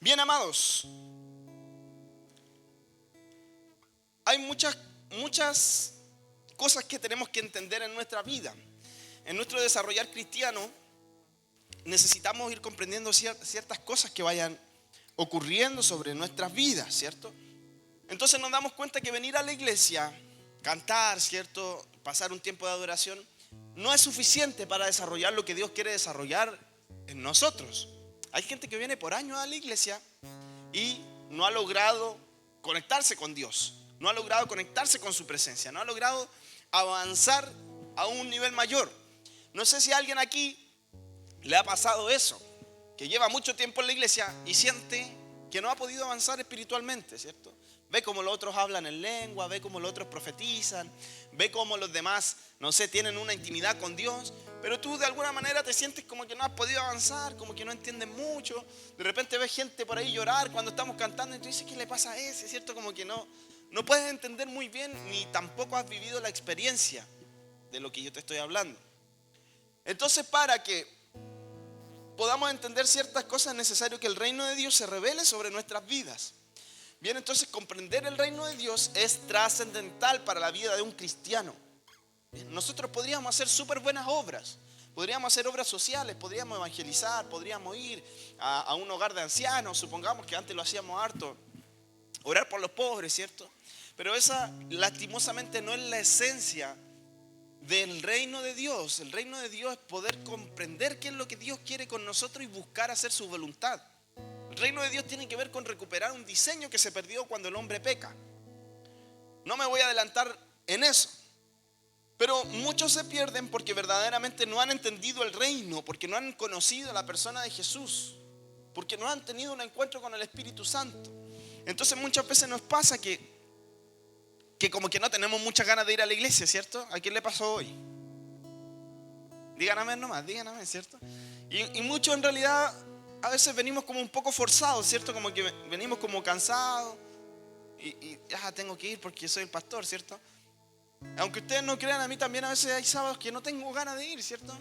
Bien, amados, hay muchas cosas que tenemos que entender en nuestra vida. En nuestro desarrollar cristiano necesitamos ir comprendiendo ciertas cosas que vayan ocurriendo sobre nuestras vidas, ¿cierto? Entonces nos damos cuenta que venir a la iglesia, cantar, ¿cierto? Pasar un tiempo de adoración, no es suficiente para desarrollar lo que Dios quiere desarrollar en nosotros. Hay gente que viene por años a la iglesia y no ha logrado conectarse con Dios, no ha logrado conectarse con su presencia, no ha logrado avanzar a un nivel mayor. No sé si a alguien aquí le ha pasado eso, que lleva mucho tiempo en la iglesia y siente que no ha podido avanzar espiritualmente, ¿cierto? Ve cómo los otros hablan en lengua, ve cómo los otros profetizan, ve cómo los demás, no sé, tienen una intimidad con Dios, pero tú de alguna manera te sientes como que no has podido avanzar, como que no entiendes mucho. De repente ves gente por ahí llorar cuando estamos cantando y tú dices, ¿qué le pasa a ese? ¿Cierto? Como que no puedes entender muy bien, ni tampoco has vivido la experiencia de lo que yo te estoy hablando. Entonces, para que podamos entender ciertas cosas es necesario que el reino de Dios se revele sobre nuestras vidas. Bien, entonces comprender el reino de Dios es trascendental para la vida de un cristiano. Bien, nosotros podríamos hacer súper buenas obras, podríamos hacer obras sociales, podríamos evangelizar, podríamos ir a un hogar de ancianos, supongamos que antes lo hacíamos harto, orar por los pobres, ¿cierto? Pero esa lastimosamente no es la esencia del reino de Dios. El reino de Dios es poder comprender qué es lo que Dios quiere con nosotros y buscar hacer su voluntad. El reino de Dios tiene que ver con recuperar un diseño que se perdió cuando el hombre peca. No me voy a adelantar en eso, pero muchos se pierden porque verdaderamente no han entendido el reino, porque no han conocido a la persona de Jesús, porque no han tenido un encuentro con el Espíritu Santo. Entonces muchas veces nos pasa que como que no tenemos muchas ganas de ir a la iglesia, ¿cierto? ¿A quién le pasó hoy? Digan amén nomás, digan amén, ¿cierto? Y muchos en realidad a veces venimos como un poco forzados, ¿cierto? Como que venimos como cansados y ya tengo que ir porque soy el pastor, ¿cierto? Aunque ustedes no crean, a mí también a veces hay sábados que no tengo ganas de ir, ¿cierto?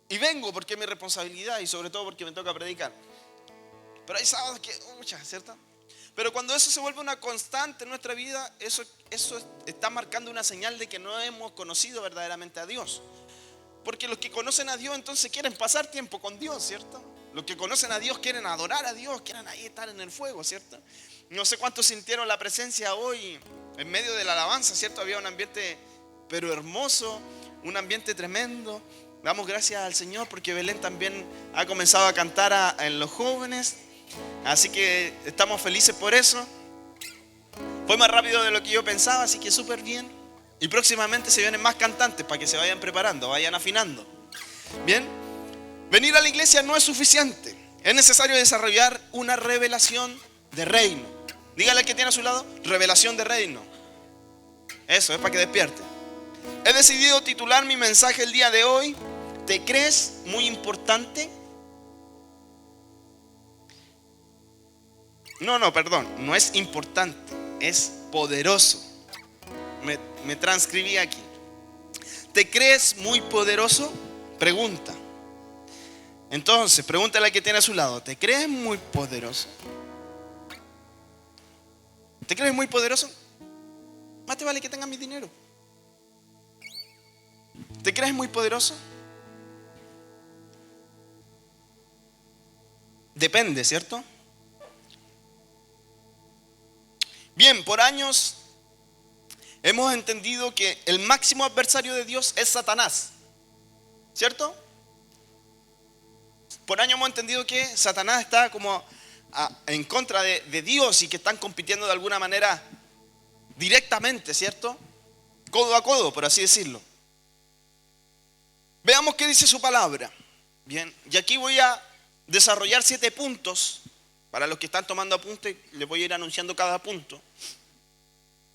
Y vengo porque es mi responsabilidad y sobre todo porque me toca predicar. Pero hay sábados que, ¿cierto? Pero cuando eso se vuelve una constante en nuestra vida, eso está marcando una señal de que no hemos conocido verdaderamente a Dios. Porque los que conocen a Dios entonces quieren pasar tiempo con Dios, ¿cierto? Los que conocen a Dios quieren adorar a Dios, quieren ahí estar en el fuego, ¿cierto? No sé cuántos sintieron la presencia hoy en medio de la alabanza, ¿cierto? Había un ambiente pero hermoso, un ambiente tremendo. Damos gracias al Señor porque Belén también ha comenzado a cantar en los jóvenes. Así que estamos felices por eso. Fue más rápido de lo que yo pensaba, así que súper bien. Y próximamente se vienen más cantantes para que se vayan preparando, vayan afinando. Bien, venir a la iglesia no es suficiente. Es necesario desarrollar una revelación de reino. Dígale al que tiene a su lado, revelación de reino. Eso es para que despierte. He decidido titular mi mensaje el día de hoy, ¿te crees muy importante? No es importante, es poderoso. Me transcribí aquí. ¿Te crees muy poderoso? Pregunta. Entonces, pregúntale al que tiene a su lado, ¿te crees muy poderoso? ¿Te crees muy poderoso? Más te vale que tengas mi dinero. ¿Te crees muy poderoso? Depende, ¿cierto? Bien, por años hemos entendido que el máximo adversario de Dios es Satanás, ¿cierto? Por años hemos entendido que Satanás está como en contra de Dios y que están compitiendo de alguna manera directamente, ¿cierto? Codo a codo, por así decirlo. Veamos qué dice su palabra. Bien, y aquí voy a desarrollar 7 puntos. Para los que están tomando apuntes, les voy a ir anunciando cada punto.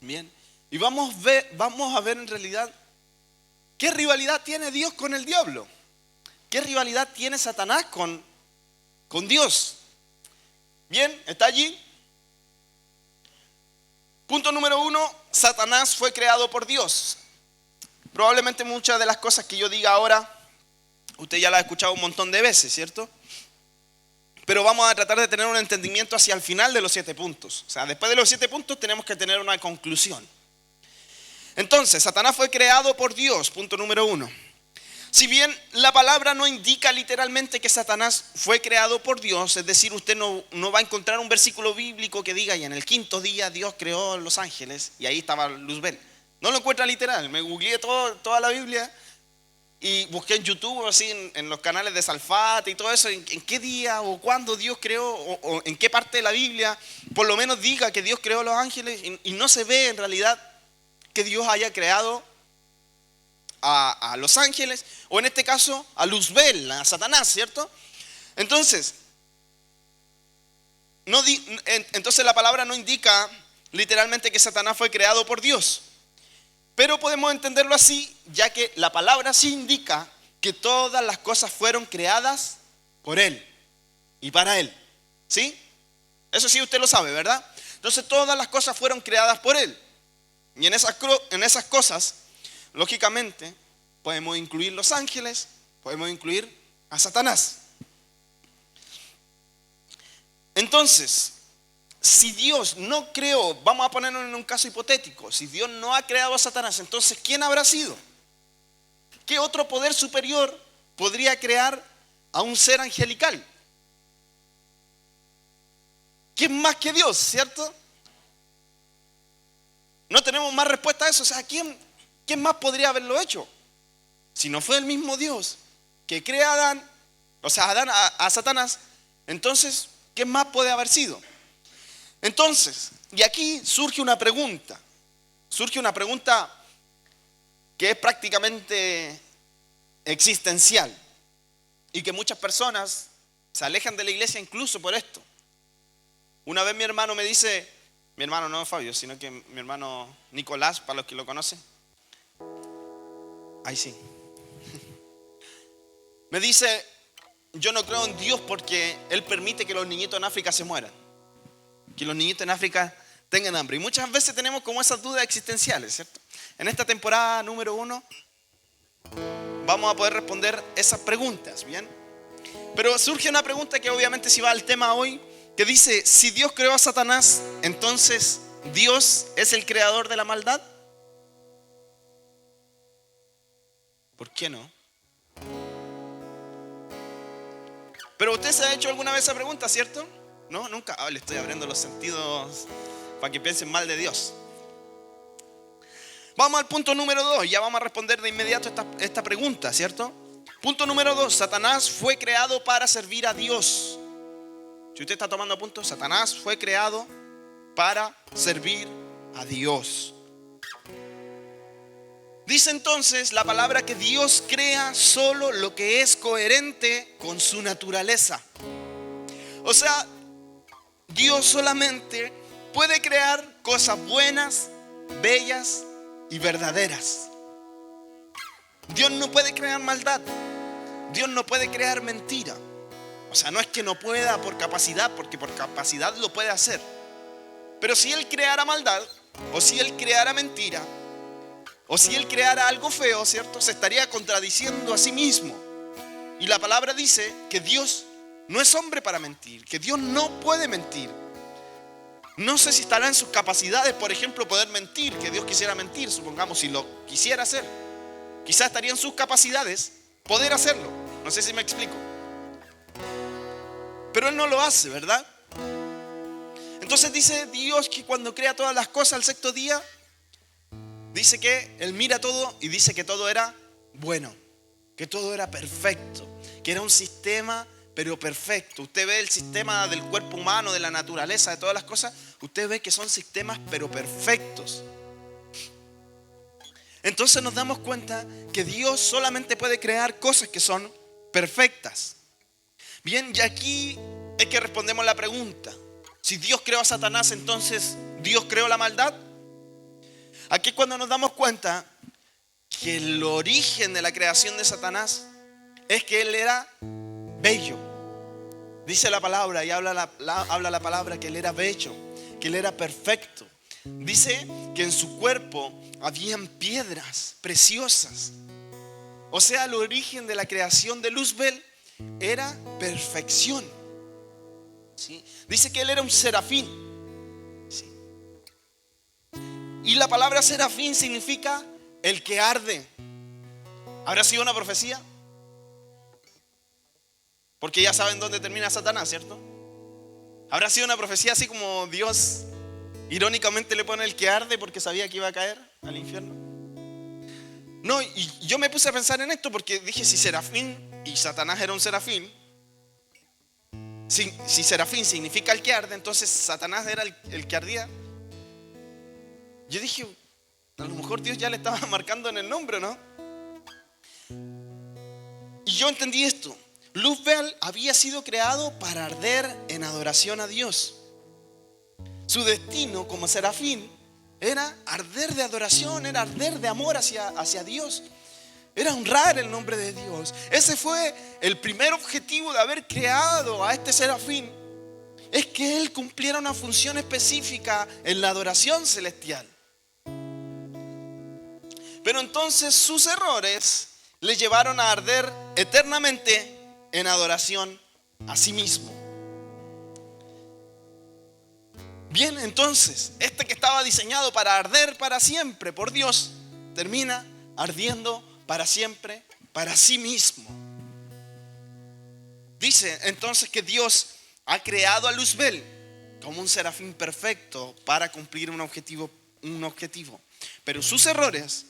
Bien, y vamos a ver en realidad qué rivalidad tiene Dios con el diablo. ¿Qué rivalidad tiene Satanás con Dios? Bien, ¿está allí? Punto número 1, Satanás fue creado por Dios. Probablemente muchas de las cosas que yo diga ahora, usted ya las ha escuchado un montón de veces, ¿cierto? pero vamos a tratar de tener un entendimiento hacia el final de los 7 puntos. O sea, después de los 7 puntos tenemos que tener una conclusión. Entonces, Satanás fue creado por Dios, punto número 1. Si bien la palabra no indica literalmente que Satanás fue creado por Dios, es decir, usted no va a encontrar un versículo bíblico que diga, y en el 5.º día Dios creó los ángeles, y ahí estaba Luzbel. No lo encuentra literal, me googleé toda la Biblia, y busqué en YouTube, así en los canales de Salfate y todo eso, en qué día o cuándo Dios creó, o en qué parte de la Biblia, por lo menos diga que Dios creó los ángeles, y no se ve en realidad que Dios haya creado a los ángeles, o en este caso a Luzbel, a Satanás, ¿cierto? Entonces la palabra no indica literalmente que Satanás fue creado por Dios, pero podemos entenderlo así, ya que la palabra sí indica que todas las cosas fueron creadas por Él y para Él, ¿sí? Eso sí usted lo sabe, ¿verdad? Entonces todas las cosas fueron creadas por Él, y en esas cosas, lógicamente, podemos incluir los ángeles, podemos incluir a Satanás. Entonces, si Dios no creó, vamos a ponerlo en un caso hipotético, si Dios no ha creado a Satanás, entonces ¿quién habrá sido? ¿Qué otro poder superior podría crear a un ser angelical? ¿Quién más que Dios, cierto? No tenemos más respuesta a eso. O sea, ¿quién más podría haberlo hecho? Si no fue el mismo Dios que crea a Adán, o sea, a Satanás, entonces, ¿quién más puede haber sido? Entonces, y aquí surge una pregunta que es prácticamente existencial y que muchas personas se alejan de la iglesia incluso por esto. Una vez mi hermano me dice, mi hermano no Fabio, sino que mi hermano Nicolás, para los que lo conocen, ahí sí, me dice, yo no creo en Dios porque Él permite que los niñitos en África se mueran, que los niñitos en África tengan hambre. Y muchas veces tenemos como esas dudas existenciales, ¿cierto? En esta temporada número 1 vamos a poder responder esas preguntas, ¿bien? Pero surge una pregunta que obviamente si va al tema hoy, que dice, si Dios creó a Satanás, entonces ¿Dios es el creador de la maldad? ¿Por qué no? Pero usted se ha hecho alguna vez esa pregunta, ¿cierto? ¿No? Nunca. Le estoy abriendo los sentidos para que piensen mal de Dios. Vamos al punto número 2. Ya vamos a responder de inmediato esta pregunta, ¿cierto? Punto número 2. Satanás fue creado para servir a Dios. Si usted está tomando apuntes, Satanás fue creado para servir a Dios. Dice entonces la palabra que Dios crea solo lo que es coherente con su naturaleza. O sea, Dios solamente puede crear cosas buenas, bellas y verdaderas. Dios no puede crear maldad. Dios no puede crear mentira. O sea, no es que no pueda por capacidad, porque por capacidad lo puede hacer. Pero si Él creara maldad, o si Él creara mentira, o si Él creara algo feo, ¿cierto? Se estaría contradiciendo a sí mismo. Y la palabra dice que Dios no es hombre para mentir, que Dios no puede mentir. No sé si estará en sus capacidades, por ejemplo, poder mentir, que Dios quisiera mentir, supongamos, si lo quisiera hacer. Quizás estaría en sus capacidades poder hacerlo. No sé si me explico. Pero Él no lo hace, ¿verdad? Entonces dice Dios que cuando crea todas las cosas al 6.º día, dice que Él mira todo y dice que todo era bueno, que todo era perfecto, que era un sistema pero perfecto. Usted ve el sistema del cuerpo humano, de la naturaleza, de todas las cosas, usted ve que son sistemas pero perfectos. Entonces nos damos cuenta que Dios solamente puede crear cosas que son perfectas. Bien, y aquí es que respondemos la pregunta. Si Dios creó a Satanás, entonces ¿Dios creó la maldad? Aquí es cuando nos damos cuenta que el origen de la creación de Satanás es que él era bello. Dice la palabra y habla la palabra que él era bello, que él era perfecto. Dice que en su cuerpo habían piedras preciosas. O sea, el origen de la creación de Luzbel era perfección. ¿sí? Dice que él era un serafín, ¿sí? Y la palabra serafín significa el que arde. ¿Habrá sido una profecía? Porque ya saben dónde termina Satanás, ¿cierto? ¿Habrá sido una profecía así como Dios irónicamente le pone el que arde porque sabía que iba a caer al infierno? No, y yo me puse a pensar en esto porque dije, si serafín y Satanás era un serafín, si serafín significa el que arde, entonces Satanás era el que ardía. Yo dije, a lo mejor Dios ya le estaba marcando en el nombre, ¿no? Y yo entendí esto. Luzbel había sido creado para arder en adoración a Dios. Su destino como serafín era arder de adoración, era arder de amor hacia Dios. Era honrar el nombre de Dios. Ese fue el primer objetivo de haber creado a este serafín. Es que él cumpliera una función específica en la adoración celestial. Pero entonces sus errores le llevaron a arder eternamente en adoración a sí mismo. Bien, entonces, este que estaba diseñado para arder para siempre por Dios, termina ardiendo para siempre para sí mismo. Dice entonces que Dios ha creado a Luzbel como un serafín perfecto para cumplir un objetivo. Pero sus errores,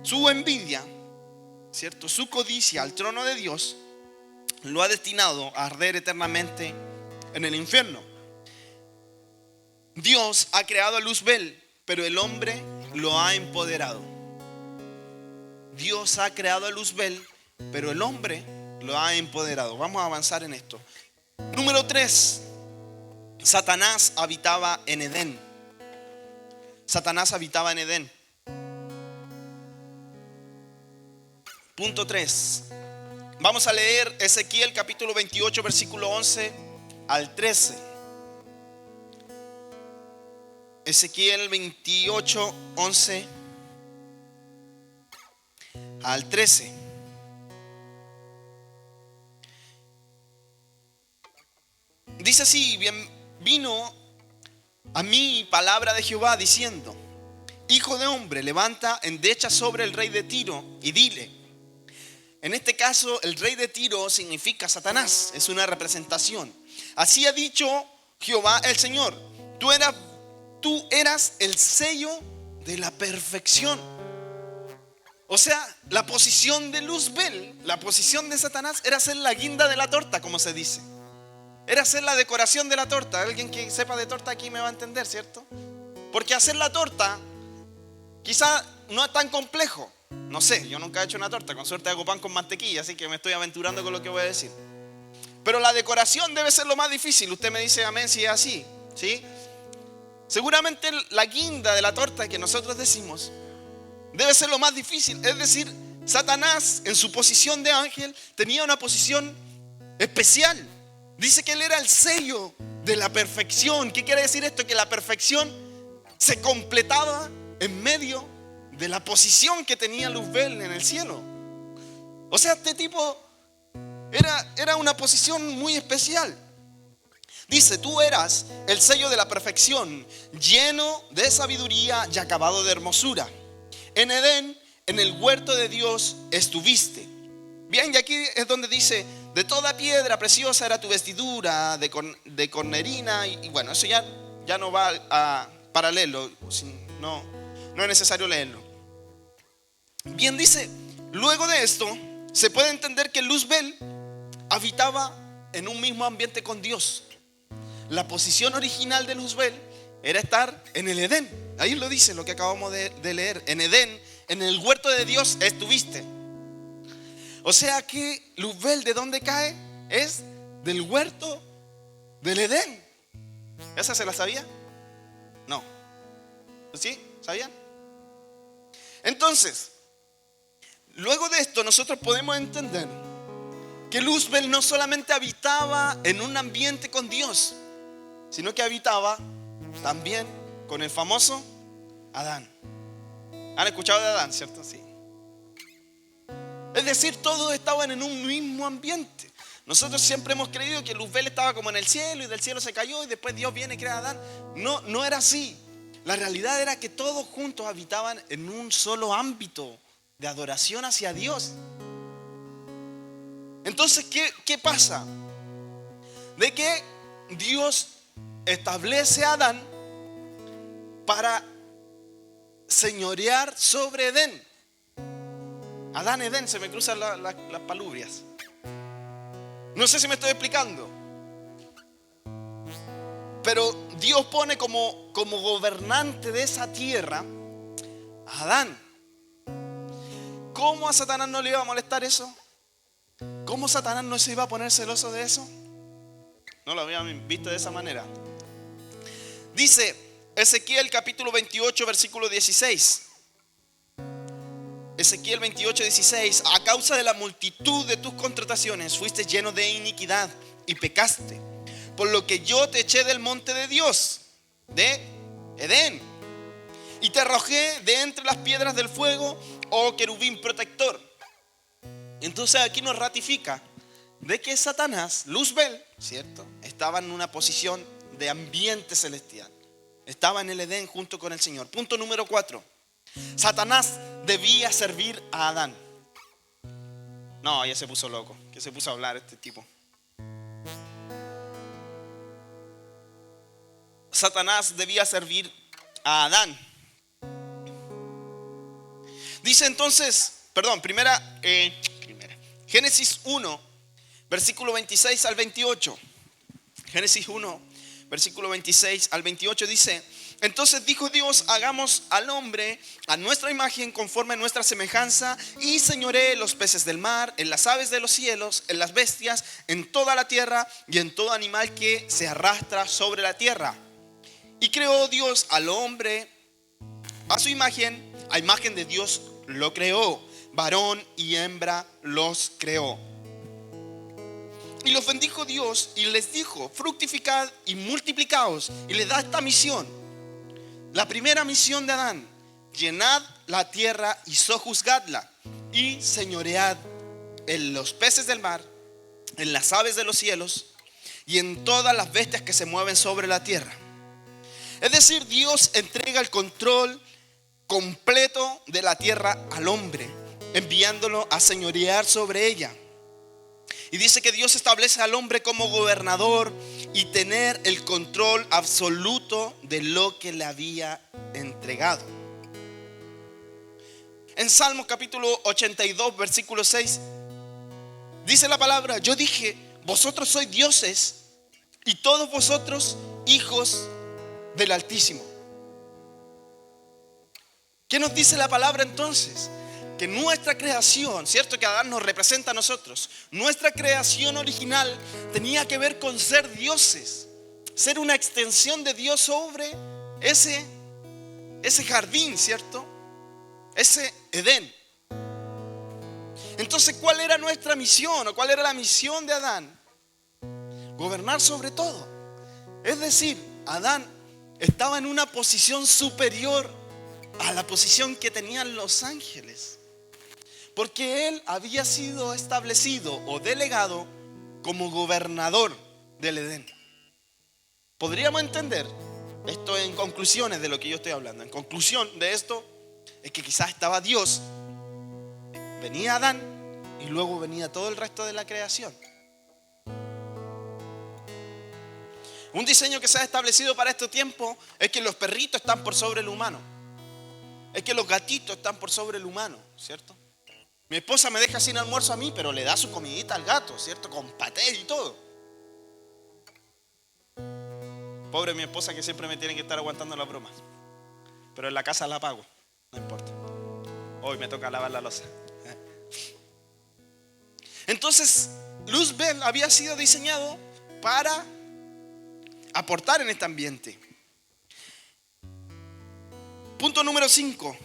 su envidia, ¿cierto?, su codicia al trono de Dios, lo ha destinado a arder eternamente en el infierno. Dios ha creado a Luzbel, pero el hombre lo ha empoderado. Dios ha creado a Luzbel, pero el hombre lo ha empoderado. Vamos a avanzar en esto. Número 3. Satanás habitaba en Edén. Satanás habitaba en Edén. Punto 3. Vamos a leer Ezequiel capítulo 28, versículo 11 al 13. Ezequiel 28, 11 al 13. Dice así: bien, vino a mí palabra de Jehová diciendo: Hijo de hombre, levanta endecha sobre el rey de Tiro y dile. En este caso, el rey de Tiro significa Satanás, es una representación. Así ha dicho Jehová el Señor: tú eras el sello de la perfección. O sea, la posición de Luzbel, la posición de Satanás, era ser la guinda de la torta, como se dice. Era hacer la decoración de la torta. Alguien que sepa de torta aquí me va a entender, ¿cierto? Porque hacer la torta quizá no es tan complejo. No sé, yo nunca he hecho una torta. Con suerte hago pan con mantequilla, así que me estoy aventurando con lo que voy a decir. Pero la decoración debe ser lo más difícil. Usted me dice amén si es así, ¿sí? Seguramente la guinda de la torta que nosotros decimos debe ser lo más difícil. Es decir, Satanás en su posición de ángel tenía una posición especial. Dice que él era el sello de la perfección. ¿Qué quiere decir esto? Que la perfección se completaba en medio de la posición que tenía Luzbel en el cielo. O sea, este tipo era una posición muy especial. Dice: tú eras el sello de la perfección, lleno de sabiduría y acabado de hermosura. En Edén, en el huerto de Dios, estuviste. Bien, y aquí es donde dice: de toda piedra preciosa era tu vestidura, de cornerina. Y bueno, eso ya no va para leerlo. No es necesario leerlo. Bien, dice, luego de esto, se puede entender que Luzbel habitaba en un mismo ambiente con Dios. La posición original de Luzbel era estar en el Edén. Ahí lo dice lo que acabamos de leer. En Edén, en el huerto de Dios estuviste. O sea que Luzbel, ¿de dónde cae? Es del huerto del Edén. ¿Esa se la sabía? No. ¿Sí? ¿Sabían? Entonces, luego de esto nosotros podemos entender que Luzbel no solamente habitaba en un ambiente con Dios, sino que habitaba también con el famoso Adán. ¿Han escuchado de Adán, cierto? Sí. Es decir, todos estaban en un mismo ambiente. Nosotros siempre hemos creído que Luzbel estaba como en el cielo y del cielo se cayó y después Dios viene y crea a Adán. No, no era así. La realidad era que todos juntos habitaban en un solo ámbito de adoración hacia Dios. Entonces, ¿qué pasa? De que Dios establece a Adán para señorear sobre Edén. Adán, Edén, se me cruzan las palubrias. No sé si me estoy explicando. Pero Dios pone como gobernante de esa tierra a Adán. ¿Cómo a Satanás no le iba a molestar eso? ¿Cómo Satanás no se iba a poner celoso de eso? No lo habían visto de esa manera. Dice Ezequiel capítulo 28 versículo 16. Ezequiel 28, 16. A causa de la multitud de tus contrataciones fuiste lleno de iniquidad y pecaste, por lo que yo te eché del monte de Dios, de Edén, y te arrojé de entre las piedras del fuego, oh querubín protector. Entonces aquí nos ratifica de que Satanás, Luzbel, ¿cierto?, estaba en una posición de ambiente celestial. Estaba en el Edén junto con el Señor. Punto número 4. Satanás debía servir a Adán. No, ya se puso loco. Que se puso a hablar este tipo. Satanás debía servir a Adán. Dice entonces, Génesis 1, versículo 26 al 28. Génesis 1, versículo 26 al 28 dice: entonces dijo Dios, hagamos al hombre a nuestra imagen, conforme a nuestra semejanza, y señoree los peces del mar, en las aves de los cielos, en las bestias, en toda la tierra y en todo animal que se arrastra sobre la tierra. Y creó Dios al hombre a su imagen, a imagen de Dios lo creó, varón y hembra los creó. Y los bendijo Dios y les dijo: fructificad y multiplicaos. Y les da esta misión. La primera misión de Adán: llenad la tierra y sojuzgadla, y señoread en los peces del mar, en las aves de los cielos y en todas las bestias que se mueven sobre la tierra. Es decir, Dios entrega el control completo de la tierra al hombre, enviándolo a señorear sobre ella. Y dice que Dios establece al hombre como gobernador y tener el control absoluto de lo que le había entregado. En Salmos capítulo 82, versículo 6, dice la palabra: yo dije, vosotros sois dioses y todos vosotros hijos del Altísimo. ¿Qué nos dice la palabra entonces? Que nuestra creación, cierto que Adán nos representa a nosotros, nuestra creación original tenía que ver con ser dioses, ser una extensión de Dios sobre ese jardín, ¿cierto? Ese Edén. Entonces, ¿cuál era nuestra misión o cuál era la misión de Adán? Gobernar sobre todo. Es decir, Adán estaba en una posición superior a la posición que tenían los ángeles, porque él había sido establecido o delegado como gobernador del Edén. Podríamos entender esto en conclusiones de lo que yo estoy hablando. En conclusión de esto es que quizás estaba Dios, venía Adán y luego venía todo el resto de la creación. Un diseño que se ha establecido para este tiempo es que los perritos están por sobre el humano, es que los gatitos están por sobre el humano, ¿cierto? Mi esposa me deja sin almuerzo a mí, pero le da su comidita al gato, ¿cierto? Con paté y todo. Pobre mi esposa, que siempre me tiene que estar aguantando las bromas. Pero en la casa la pago, no importa. Hoy me toca lavar la loza. Entonces, Luzbel había sido diseñado para aportar en este ambiente. Punto número 5.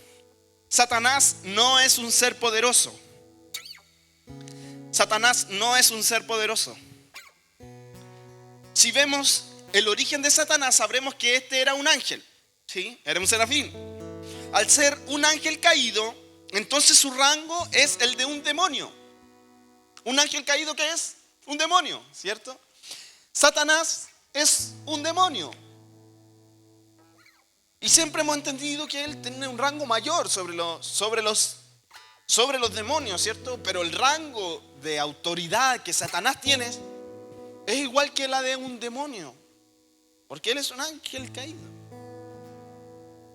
Satanás no es un ser poderoso. Satanás no es un ser poderoso. Si vemos el origen de Satanás, sabremos que este era un ángel, ¿sí? Era un serafín. Al ser un ángel caído, entonces su rango es el de un demonio. Un ángel caído, ¿qué es? Un demonio, ¿cierto? Satanás es un demonio. Y siempre hemos entendido que él tiene un rango mayor sobre los demonios, ¿cierto? Pero el rango de autoridad que Satanás tiene es igual que la de un demonio, porque él es un ángel caído.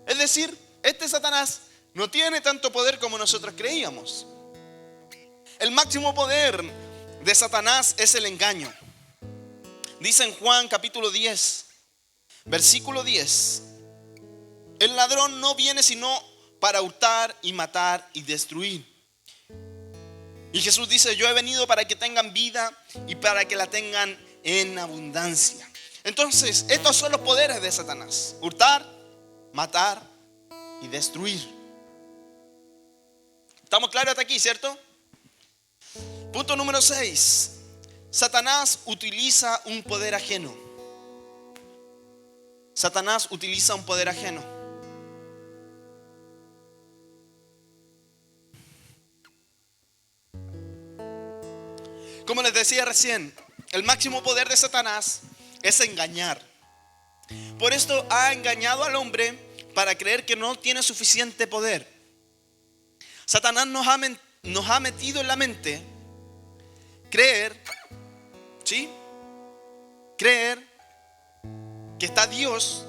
Es decir, este Satanás no tiene tanto poder como nosotros creíamos. El máximo poder de Satanás es el engaño. Dice en Juan capítulo 10, versículo 10: el ladrón no viene sino para hurtar y matar y destruir. Y Jesús dice: yo he venido para que tengan vida y para que la tengan en abundancia. Entonces, estos son los poderes de Satanás: hurtar, matar y destruir. ¿Estamos claros hasta aquí, cierto? Punto número 6. Satanás utiliza un poder ajeno. Satanás utiliza un poder ajeno. Como les decía recién, el máximo poder de Satanás es engañar. Por esto ha engañado al hombre para creer que no tiene suficiente poder. Satanás nos ha metido en la mente creer, ¿sí? Creer que está Dios,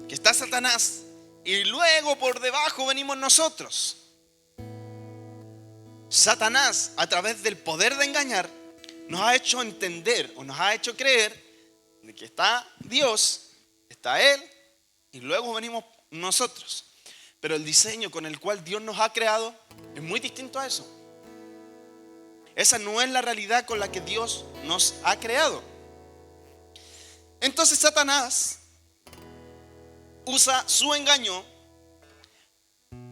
que está Satanás, y luego por debajo venimos nosotros. Satanás, a través del poder de engañar, nos ha hecho entender o nos ha hecho creer de que está Dios, está Él, y luego venimos nosotros. Pero el diseño con el cual Dios nos ha creado es muy distinto a eso. Esa no es la realidad con la que Dios nos ha creado. Entonces Satanás usa su engaño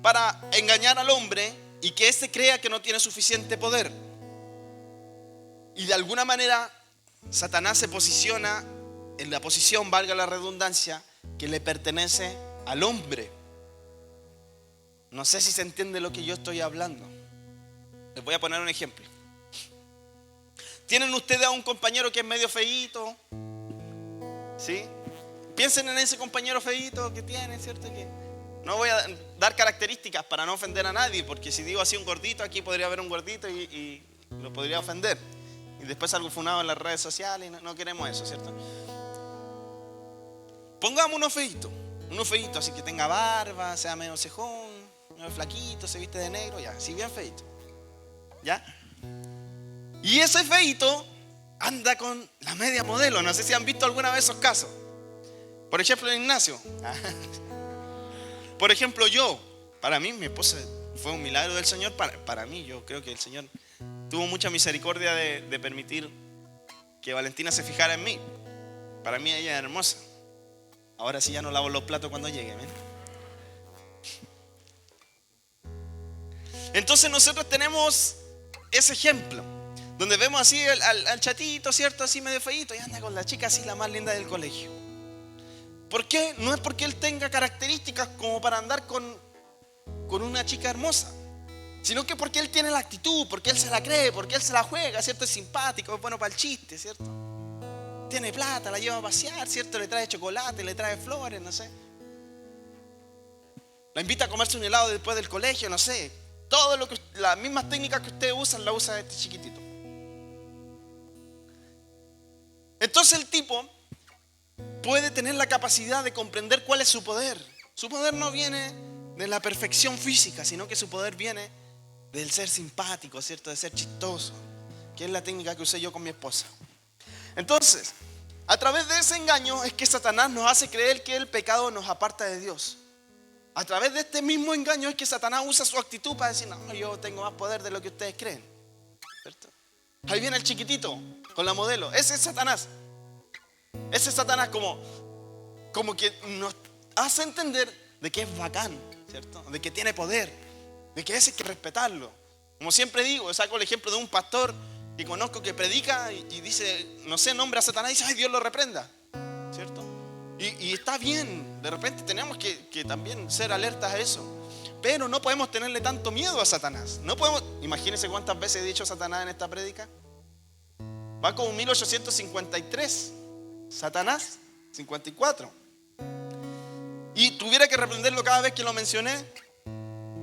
para engañar al hombre y que éste crea que no tiene suficiente poder. Y de alguna manera Satanás se posiciona en la posición, valga la redundancia, que le pertenece al hombre. No sé si se entiende lo que yo estoy hablando. Les voy a poner un ejemplo. ¿Tienen ustedes a un compañero que es medio feíto? ¿Sí? Piensen en ese compañero feíto que tiene, ¿cierto? Que no voy a dar características para no ofender a nadie, porque si digo así un gordito, aquí podría haber un gordito y lo podría ofender. Y después algo funado en las redes sociales, y no queremos eso, ¿cierto? Pongamos uno feíto, así que tenga barba, sea medio cejón, medio flaquito, se viste de negro, ya, así bien feíto. ¿Ya? Y ese feíto anda con la media modelo. No sé si han visto alguna vez esos casos. Por ejemplo, en Ignacio. Por ejemplo, yo. Para mí, mi esposa fue un milagro del Señor. Para mí, yo creo que el Señor tuvo mucha misericordia de permitir que Valentina se fijara en mí. Para mí ella es hermosa. Ahora sí ya no lavo los platos cuando llegue, ¿ven? Entonces nosotros tenemos ese ejemplo, donde vemos así al chatito, ¿cierto? Así medio feíto, y anda con la chica así, la más linda del colegio. ¿Por qué? No es porque él tenga características como para andar con una chica hermosa, sino que porque él tiene la actitud, porque él se la cree, porque él se la juega, ¿cierto? Es simpático, es bueno para el chiste, ¿cierto? Tiene plata, la lleva a pasear, ¿cierto? Le trae chocolate, le trae flores, no sé. La invita a comerse un helado después del colegio, no sé. Todo lo que, las mismas técnicas que ustedes usan, las usa este chiquitito. Entonces el tipo puede tener la capacidad de comprender cuál es su poder. Su poder no viene de la perfección física, sino que su poder viene del ser simpático, ¿cierto? De ser chistoso, que es la técnica que usé yo con mi esposa. Entonces, a través de ese engaño es que Satanás nos hace creer que el pecado nos aparta de Dios. A través de este mismo engaño es que Satanás usa su actitud para decir: no, yo tengo más poder de lo que ustedes creen, ¿cierto? Ahí viene el chiquitito con la modelo. Ese es Satanás. Ese es Satanás como que nos hace entender de que es bacán, ¿cierto? De que tiene poder, de que ese hay que respetarlo. Como siempre digo, saco el ejemplo de un pastor que conozco que predica y dice, no sé, nombra a Satanás y dice: ay, Dios lo reprenda, ¿cierto? Y está bien, de repente tenemos que también ser alertas a eso. Pero no podemos tenerle tanto miedo a Satanás. No podemos, imagínense cuántas veces he dicho Satanás en esta prédica. Va como 1853. Satanás, 54. Y tuviera que reprenderlo cada vez que lo mencioné.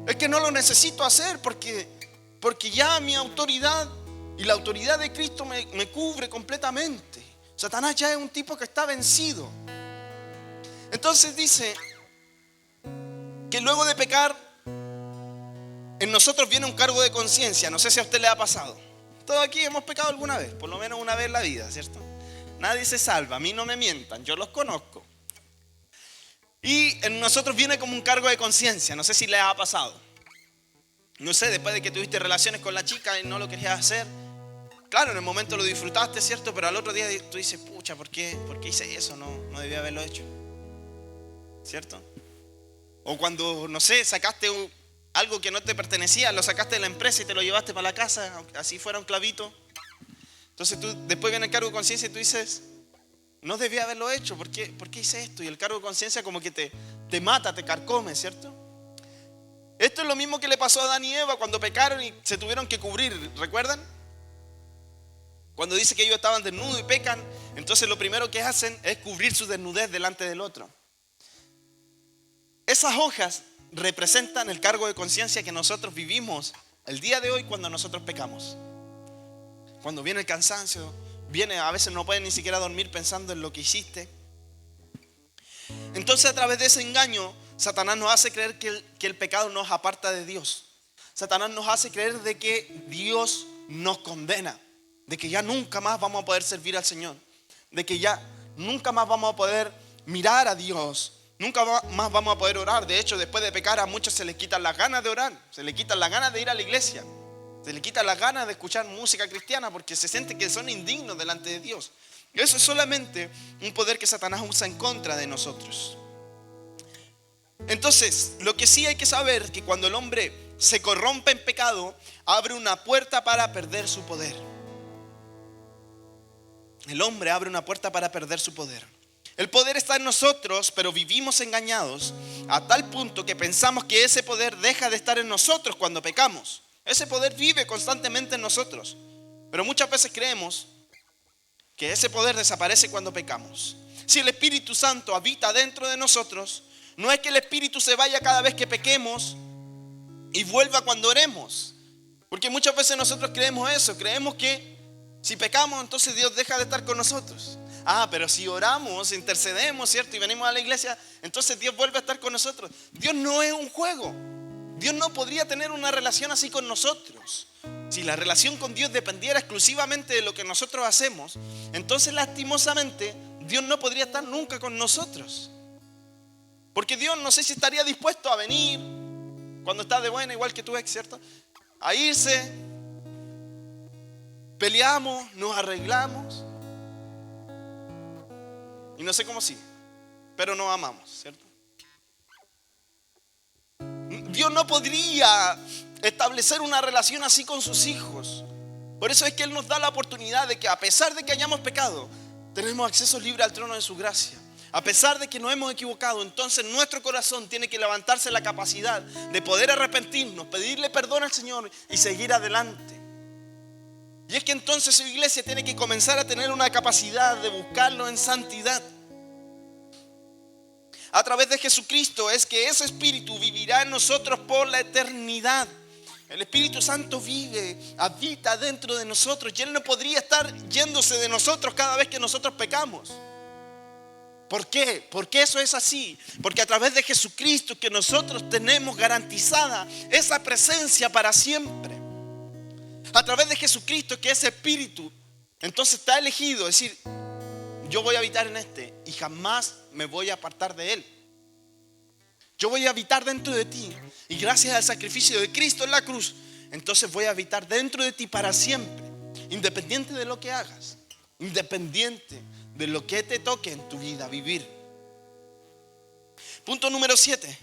Es que no lo necesito hacer porque ya mi autoridad y la autoridad de Cristo me cubre completamente. Satanás ya es un tipo que está vencido. Entonces dice que luego de pecar, en nosotros viene un cargo de conciencia. No sé si a usted le ha pasado. Todos aquí hemos pecado alguna vez, por lo menos una vez en la vida, ¿cierto? Nadie se salva, a mí no me mientan, yo los conozco. Y en nosotros viene como un cargo de conciencia. No sé si le ha pasado. No sé, después de que tuviste relaciones con la chica y no lo querías hacer. Claro, en el momento lo disfrutaste, ¿cierto? Pero al otro día tú dices, pucha, ¿por qué hice eso? No debía haberlo hecho, ¿cierto? O cuando, no sé, sacaste algo que no te pertenecía, lo sacaste de la empresa y te lo llevaste para la casa, aunque así fuera un clavito. Entonces tú, después viene el cargo de conciencia y tú dices, no debía haberlo hecho, ¿por qué hice esto? Y el cargo de conciencia como que te mata, te carcome, ¿cierto? Esto es lo mismo que le pasó a Adán y Eva cuando pecaron y se tuvieron que cubrir, ¿recuerdan? Cuando dice que ellos estaban desnudos y pecan, entonces lo primero que hacen es cubrir su desnudez delante del otro. Esas hojas representan el cargo de conciencia que nosotros vivimos el día de hoy cuando nosotros pecamos. Cuando viene el cansancio, a veces no puedes ni siquiera dormir pensando en lo que hiciste. Entonces a través de ese engaño, Satanás nos hace creer que el pecado nos aparta de Dios. Satanás nos hace creer de que Dios nos condena, de que ya nunca más vamos a poder servir al Señor, de que ya nunca más vamos a poder mirar a Dios, nunca más vamos a poder orar. De hecho, después de pecar a muchos se les quitan las ganas de orar, se les quitan las ganas de ir a la iglesia, se les quitan las ganas de escuchar música cristiana porque se sienten que son indignos delante de Dios. Eso es solamente un poder que Satanás usa en contra de nosotros. Entonces, lo que sí hay que saber es que cuando el hombre se corrompe en pecado, abre una puerta para perder su poder. El hombre abre una puerta para perder su poder. El poder está en nosotros, pero vivimos engañados a tal punto que pensamos que ese poder deja de estar en nosotros cuando pecamos. Ese poder vive constantemente en nosotros, pero muchas veces creemos que ese poder desaparece cuando pecamos. Si el Espíritu Santo habita dentro de nosotros, no es que el Espíritu se vaya cada vez que pequemos y vuelva cuando oremos. Porque muchas veces nosotros creemos eso, creemos que si pecamos entonces Dios deja de estar con nosotros. Pero si oramos, intercedemos, ¿cierto? Y venimos a la iglesia, entonces Dios vuelve a estar con nosotros. Dios no es un juego. Dios no podría tener una relación así con nosotros. Si la relación con Dios dependiera exclusivamente de lo que nosotros hacemos, entonces lastimosamente Dios no podría estar nunca con nosotros. Porque Dios no sé si estaría dispuesto a venir cuando está de buena, igual que tu ex, ¿cierto? A irse, peleamos, nos arreglamos y no sé cómo sigue, pero nos amamos, ¿cierto? Dios no podría establecer una relación así con sus hijos. Por eso es que Él nos da la oportunidad de que a pesar de que hayamos pecado, tenemos acceso libre al trono de su gracia. A pesar de que nos hemos equivocado, entonces nuestro corazón tiene que levantarse la capacidad de poder arrepentirnos, pedirle perdón al Señor y seguir adelante. Y es que entonces su iglesia tiene que comenzar a tener una capacidad de buscarlo en santidad. A través de Jesucristo es que ese Espíritu vivirá en nosotros por la eternidad. El Espíritu Santo vive, habita dentro de nosotros y Él no podría estar yéndose de nosotros cada vez que nosotros pecamos. ¿Por qué? Porque eso es así. Porque a través de Jesucristo que nosotros tenemos garantizada esa presencia para siempre. A través de Jesucristo que ese Espíritu entonces está elegido, es decir, yo voy a habitar en este y jamás me voy a apartar de Él. Yo voy a habitar dentro de ti y gracias al sacrificio de Cristo en la cruz, entonces voy a habitar dentro de ti para siempre, independiente de lo que hagas, independiente de lo que te toque en tu vida vivir. Punto número 7.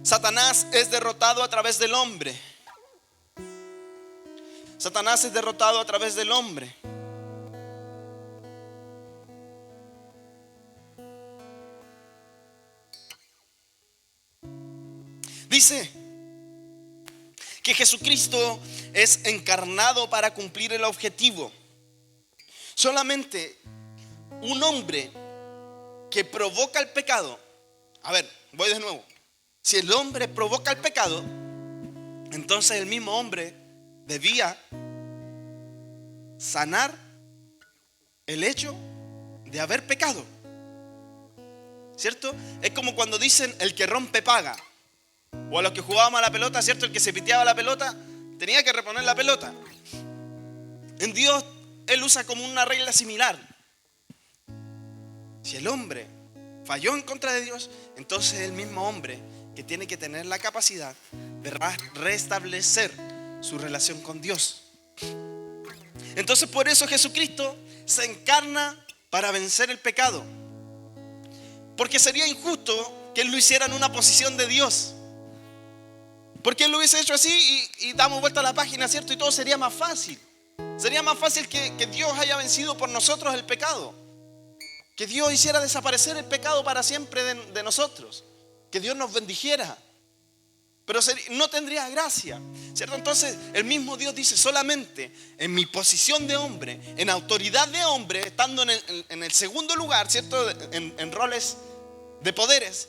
Satanás es derrotado a través del hombre. Satanás es derrotado a través del hombre. Dice que Jesucristo es encarnado para cumplir el objetivo. Solamente un hombre que provoca el pecado. A ver, voy de nuevo. Si el hombre provoca el pecado, entonces el mismo hombre debía sanar el hecho de haber pecado. ¿Cierto? Es como cuando dicen el que rompe paga. O a los que jugábamos a la pelota, ¿cierto? El que se piteaba la pelota tenía que reponer la pelota. En Dios, Él usa como una regla similar. Si el hombre falló en contra de Dios, entonces el mismo hombre que tiene que tener la capacidad de restablecer su relación con Dios. Entonces por eso Jesucristo se encarna para vencer el pecado. Porque sería injusto que Él lo hiciera en una posición de Dios. Porque Él lo hubiese hecho así y damos vuelta a la página, ¿cierto? Y todo sería más fácil. Sería más fácil que Dios haya vencido por nosotros el pecado. Que Dios hiciera desaparecer el pecado para siempre de nosotros. Que Dios nos bendijera. Pero no tendría gracia, ¿cierto? Entonces el mismo Dios dice: solamente en mi posición de hombre, en autoridad de hombre, estando en el segundo lugar, ¿cierto? En roles de poderes,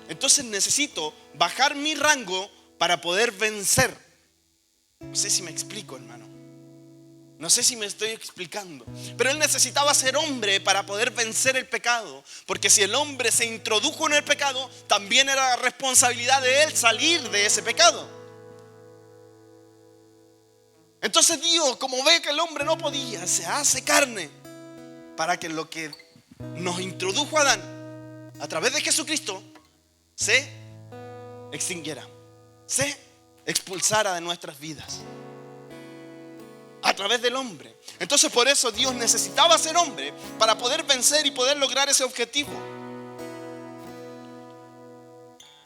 entonces necesito bajar mi rango para poder vencer. No sé si me explico, hermano. No sé si me estoy explicando. Pero Él necesitaba ser hombre para poder vencer el pecado. Porque si el hombre se introdujo en el pecado, también era responsabilidad de Él salir de ese pecado. Entonces Dios, como ve que el hombre no podía, se hace carne para que lo que nos introdujo Adán a través de Jesucristo se extinguiera, se expulsara de nuestras vidas. A través del hombre. Entonces por eso Dios necesitaba ser hombre para poder vencer y poder lograr ese objetivo.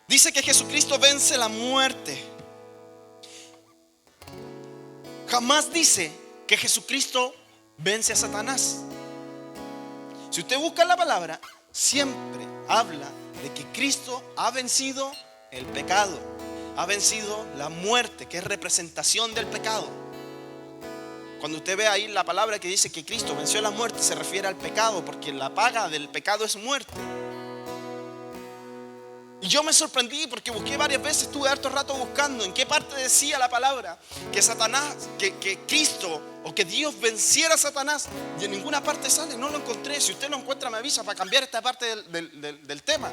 Dice que Jesucristo vence la muerte. Jamás dice que Jesucristo vence a Satanás. Si usted busca la palabra, siempre habla de que Cristo ha vencido el pecado, ha vencido la muerte, que es representación del pecado. Cuando usted ve ahí la palabra que dice que Cristo venció la muerte, se refiere al pecado, porque la paga del pecado es muerte. Y yo me sorprendí porque busqué varias veces, estuve harto rato buscando en qué parte decía la palabra que Satanás, que Cristo o que Dios venciera a Satanás. Y en ninguna parte sale, no lo encontré. Si usted lo encuentra, me avisa para cambiar esta parte del tema.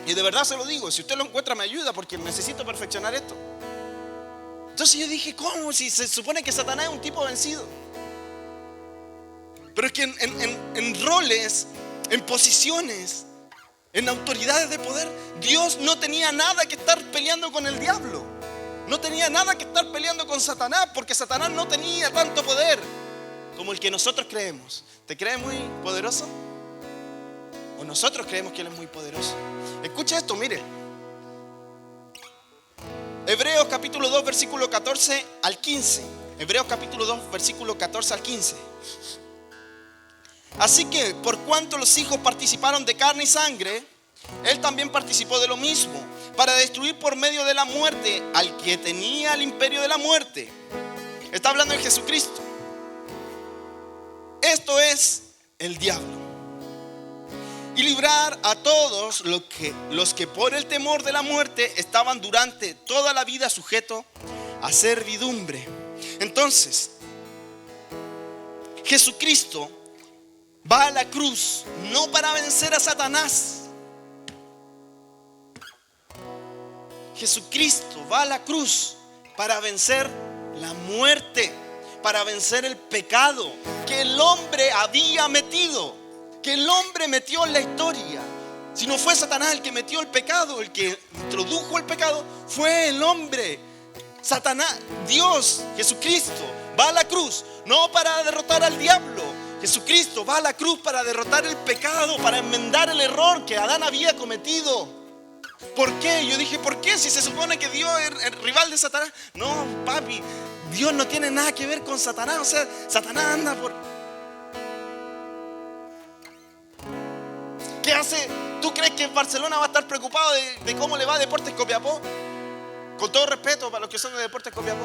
Y de verdad se lo digo, si usted lo encuentra, me ayuda, porque necesito perfeccionar esto. Entonces yo dije: ¿cómo? Si se supone que Satanás es un tipo vencido. Pero es que en roles, en posiciones, en autoridades de poder, Dios no tenía nada que estar peleando con el diablo. No tenía nada que estar peleando con Satanás, porque Satanás no tenía tanto poder como el que nosotros creemos. ¿Te crees muy poderoso? ¿O nosotros creemos que Él es muy poderoso? Escucha esto, mire. Hebreos capítulo 2, versículo 14 al 15. Hebreos capítulo 2, versículo 14 al 15. Así que, por cuanto los hijos participaron de carne y sangre, Él también participó de lo mismo, para destruir por medio de la muerte al que tenía el imperio de la muerte. Está hablando de Jesucristo. Esto es el diablo. Y librar a todos los que por el temor de la muerte estaban durante toda la vida sujetos a servidumbre. Entonces, Jesucristo va a la cruz no para vencer a Satanás. Jesucristo va a la cruz para vencer la muerte, para vencer el pecado que el hombre había metido, que el hombre metió en la historia. Si no fue Satanás el que metió el pecado, el que introdujo el pecado, fue el hombre. Satanás, Dios, Jesucristo, va a la cruz no para derrotar al diablo. Jesucristo va a la cruz para derrotar el pecado, para enmendar el error que Adán había cometido. ¿Por qué? Yo dije, ¿por qué? Si se supone que Dios es el rival de Satanás. No, papi, Dios no tiene nada que ver con Satanás. O sea, Satanás anda por... ¿Qué hace? ¿Tú crees que Barcelona va a estar preocupado de cómo le va a Deportes Copiapó? Con todo respeto para los que son de Deportes Copiapó.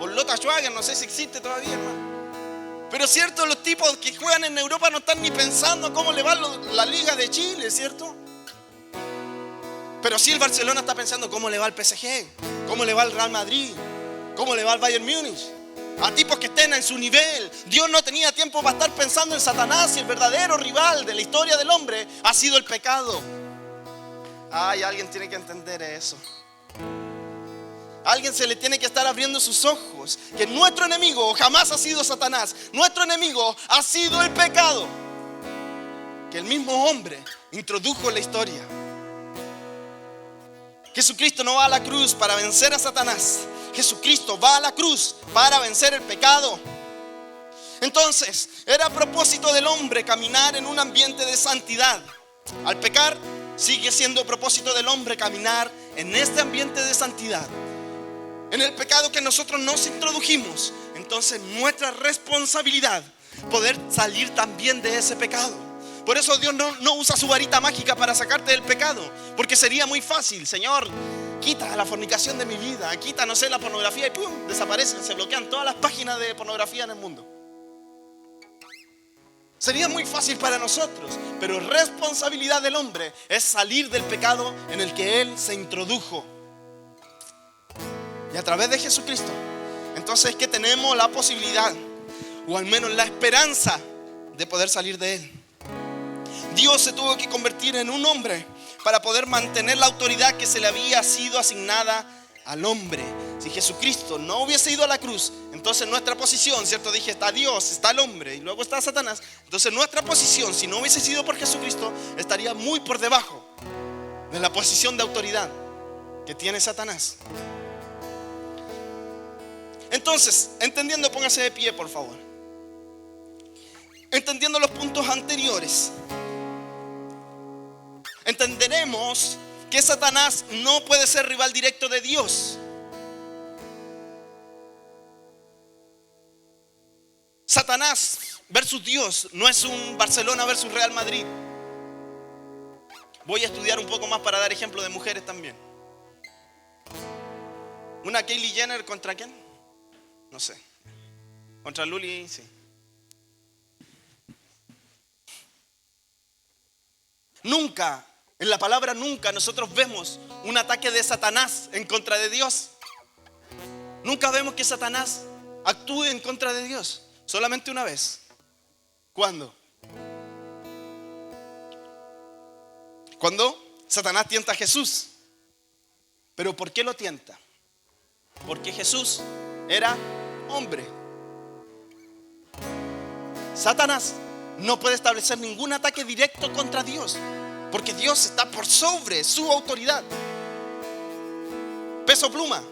O Lota Schwager, no sé si existe todavía, hermano. Pero cierto, los tipos que juegan en Europa no están ni pensando cómo le va la Liga de Chile, ¿cierto? Pero sí el Barcelona está pensando cómo le va al PSG, cómo le va al Real Madrid, cómo le va al Bayern Múnich. A tipos que estén en su nivel. Dios no tenía tiempo para estar pensando en Satanás, y el verdadero rival de la historia del hombre ha sido el pecado. Ay, alguien tiene que entender eso. Alguien se le tiene que estar abriendo sus ojos, que nuestro enemigo jamás ha sido Satanás. Nuestro enemigo ha sido el pecado, que el mismo hombre introdujo en la historia. Jesucristo no va a la cruz para vencer a Satanás. Jesucristo va a la cruz para vencer el pecado. Entonces, era propósito del hombre caminar en un ambiente de santidad. Al pecar, sigue siendo propósito del hombre caminar en este ambiente de santidad. En el pecado que nosotros nos introdujimos, entonces nuestra responsabilidad poder salir también de ese pecado. Por eso Dios no usa su varita mágica para sacarte del pecado, porque sería muy fácil. Señor, quita la fornicación de mi vida, quita, no sé, la pornografía, y ¡pum!, desaparecen, se bloquean todas las páginas de pornografía en el mundo. Sería muy fácil para nosotros, pero responsabilidad del hombre es salir del pecado en el que él se introdujo. Y a través de Jesucristo, entonces es que tenemos la posibilidad, o al menos la esperanza, de poder salir de él. Dios se tuvo que convertir en un hombre para poder mantener la autoridad que se le había sido asignada al hombre. Si Jesucristo no hubiese ido a la cruz, entonces nuestra posición, ¿cierto? Dije, está Dios, está el hombre y luego está Satanás. Entonces nuestra posición, si no hubiese sido por Jesucristo, estaría muy por debajo de la posición de autoridad que tiene Satanás. Entonces, entendiendo, póngase de pie, por favor. Entendiendo los puntos anteriores, entenderemos que Satanás no puede ser rival directo de Dios. Satanás versus Dios no es un Barcelona versus Real Madrid. Voy a estudiar un poco más para dar ejemplo de mujeres también. ¿Una Kylie Jenner contra quién? No sé. Contra Luli, sí. Nunca, en la palabra nunca, nosotros vemos un ataque de Satanás en contra de Dios. Nunca vemos que Satanás actúe en contra de Dios. Solamente una vez. ¿Cuándo? Cuando Satanás tienta a Jesús. ¿Pero por qué lo tienta? Porque Jesús era hombre. Satanás no puede establecer ningún ataque directo contra Dios, porque Dios está por sobre su autoridad. Peso pluma.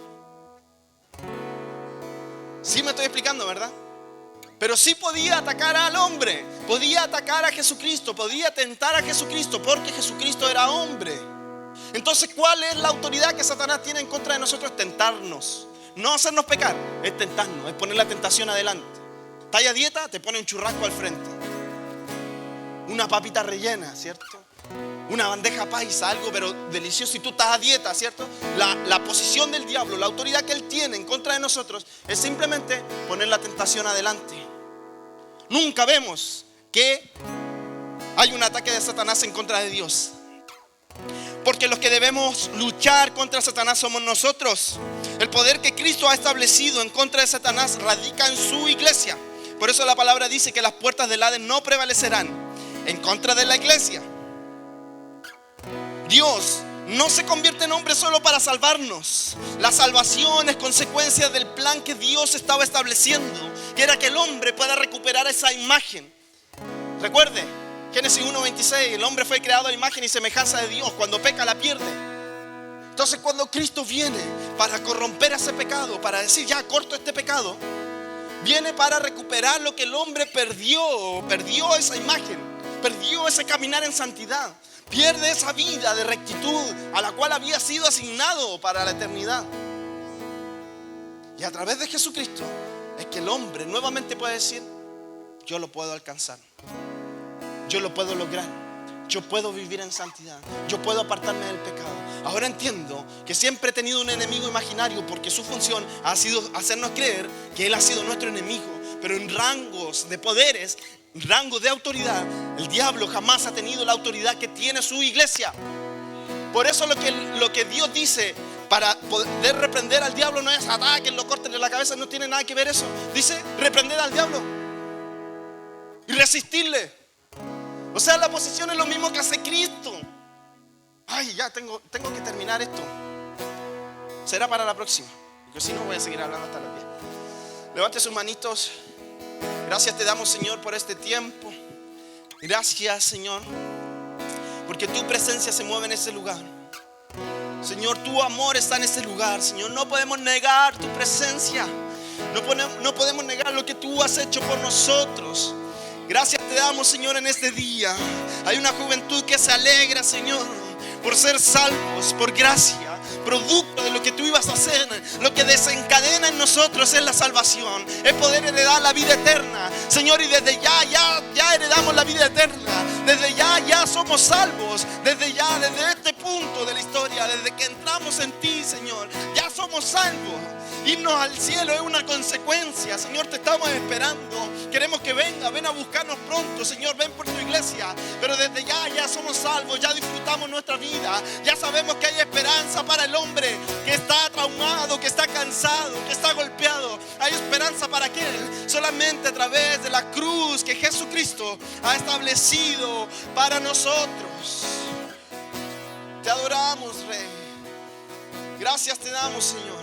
Sí me estoy explicando, ¿verdad? Pero sí podía atacar al hombre, podía atacar a Jesucristo, podía tentar a Jesucristo, porque Jesucristo era hombre. Entonces, ¿cuál es la autoridad que Satanás tiene en contra de nosotros? Tentarnos. No hacernos pecar, es tentarnos, es poner la tentación adelante. ¿Estás a dieta? Te pone un churrasco al frente, una papita rellena, ¿cierto? Una bandeja paisa, algo pero delicioso, y tú estás a dieta, ¿cierto? La posición del diablo, la autoridad que él tiene en contra de nosotros es simplemente poner la tentación adelante. Nunca vemos que hay un ataque de Satanás en contra de Dios, porque los que debemos luchar contra Satanás somos nosotros. El poder que Cristo ha establecido en contra de Satanás radica en su iglesia. Por eso la palabra dice que las puertas del Hades no prevalecerán en contra de la iglesia. Dios no se convierte en hombre solo para salvarnos. La salvación es consecuencia del plan que Dios estaba estableciendo, que era que el hombre pueda recuperar esa imagen. Recuerde, Génesis 1:26, el hombre fue creado a imagen y semejanza de Dios. Cuando peca la pierde. Entonces cuando Cristo viene para corromper ese pecado, para decir ya corto este pecado, viene para recuperar lo que el hombre perdió esa imagen, perdió ese caminar en santidad, pierde esa vida de rectitud a la cual había sido asignado para la eternidad. Y a través de Jesucristo es que el hombre nuevamente puede decir: yo lo puedo alcanzar, yo lo puedo lograr, yo puedo vivir en santidad, yo puedo apartarme del pecado. Ahora entiendo que siempre he tenido un enemigo imaginario, porque su función ha sido hacernos creer que Él ha sido nuestro enemigo. Pero en rangos de poderes, en rangos de autoridad, el diablo jamás ha tenido la autoridad que tiene su iglesia. Por eso lo que Dios dice para poder reprender al diablo no es atáquenlo, córtenle la cabeza, no tiene nada que ver eso. Dice reprender al diablo y resistirle. O sea, la posición es lo mismo que hace Cristo. Ay, ya tengo que terminar esto. Será para la próxima, porque si no voy a seguir hablando hasta las 10. Levante sus manitos. Gracias te damos, Señor, por este tiempo. Gracias, Señor, porque tu presencia se mueve en ese lugar. Señor, tu amor está en ese lugar. Señor, no podemos negar tu presencia. No podemos negar lo que tú has hecho por nosotros. Gracias te damos, Señor, en este día. Hay una juventud que se alegra, Señor, por ser salvos, por gracia, producto de lo que tú ibas a hacer. Lo que desencadena en nosotros es la salvación, es poder heredar la vida eterna, Señor. Y desde ya heredamos la vida eterna. Desde ya somos salvos. Desde este punto de la historia, desde que entramos en ti, Señor, ya somos salvos. Irnos al cielo es una consecuencia. Señor, te estamos esperando. Queremos que ven a buscarnos pronto, Señor, ven por tu iglesia. Pero desde ya somos salvos, ya disfrutamos nuestra vida. Ya sabemos que hay esperanza para el hombre que está traumado, que está cansado, que está golpeado. Hay esperanza para aquel solamente a través de la cruz que Jesucristo ha establecido para nosotros. Te adoramos, Rey. Gracias te damos, Señor.